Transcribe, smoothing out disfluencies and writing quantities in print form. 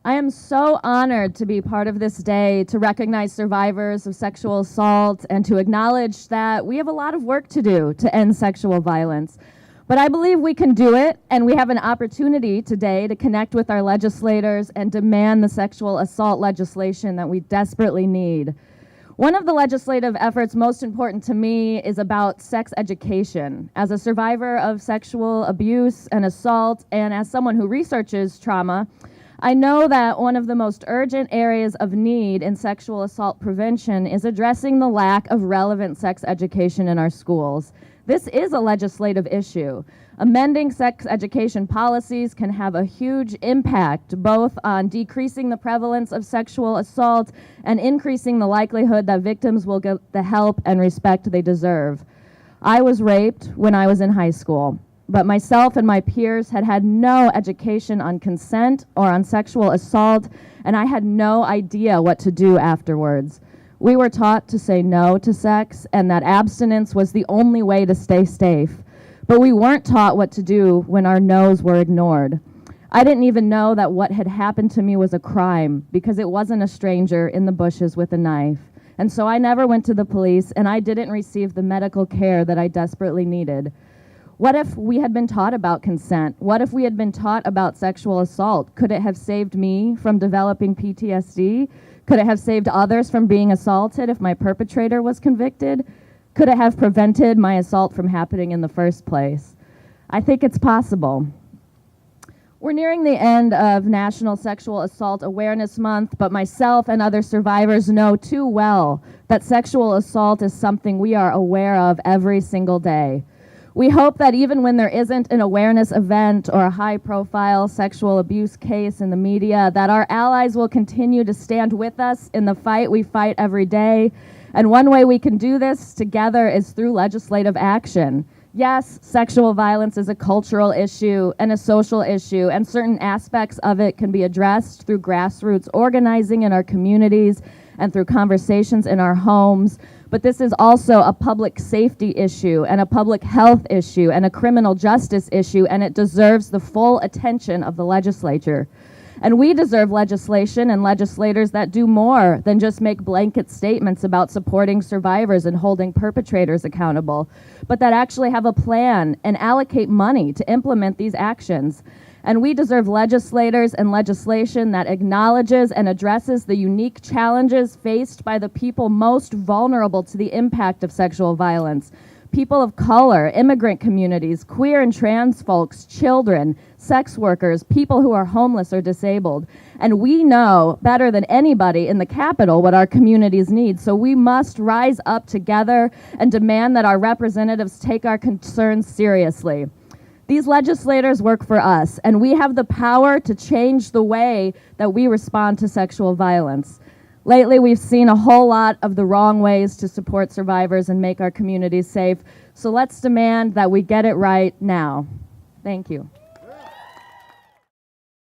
I am so honored to be part of this day to recognize survivors of sexual assault and to acknowledge that we have a lot of work to do to end sexual violence. But I believe we can do it, and we have an opportunity today to connect with our legislators and demand the sexual assault legislation that we desperately need. One of the legislative efforts most important to me is about sex education. As a survivor of sexual abuse and assault, and as someone who researches trauma, I know that one of the most urgent areas of need in sexual assault prevention is addressing the lack of relevant sex education in our schools. This is a legislative issue. Amending sex education policies can have a huge impact both on decreasing the prevalence of sexual assault and increasing the likelihood that victims will get the help and respect they deserve. I was raped when I was in high school, but myself and my peers had had no education on consent or on sexual assault, and I had no idea what to do afterwards. We were taught to say no to sex and that abstinence was the only way to stay safe. But we weren't taught what to do when our no's were ignored. I didn't even know that what had happened to me was a crime because it wasn't a stranger in the bushes with a knife. And so I never went to the police and I didn't receive the medical care that I desperately needed. What if we had been taught about consent? What if we had been taught about sexual assault? Could it have saved me from developing PTSD? Could it have saved others from being assaulted if my perpetrator was convicted? Could it have prevented my assault from happening in the first place? I think it's possible. We're nearing the end of National Sexual Assault Awareness Month, but myself and other survivors know too well that sexual assault is something we are aware of every single day. We hope that even when there isn't an awareness event or a high-profile sexual abuse case in the media, that our allies will continue to stand with us in the fight we fight every day. And one way we can do this together is through legislative action. Yes, sexual violence is a cultural issue and a social issue, and certain aspects of it can be addressed through grassroots organizing in our communities and through conversations in our homes. But this is also a public safety issue and a public health issue and a criminal justice issue, and it deserves the full attention of the legislature. And we deserve legislation and legislators that do more than just make blanket statements about supporting survivors and holding perpetrators accountable, but that actually have a plan and allocate money to implement these actions. And we deserve legislators and legislation that acknowledges and addresses the unique challenges faced by the people most vulnerable to the impact of sexual violence. People of color, immigrant communities, queer and trans folks, children, sex workers, people who are homeless or disabled. And we know better than anybody in the Capitol what our communities need, so we must rise up together and demand that our representatives take our concerns seriously. These legislators work for us, and we have the power to change the way that we respond to sexual violence. Lately, we've seen a whole lot of the wrong ways to support survivors and make our communities safe, so let's demand that we get it right now. Thank you.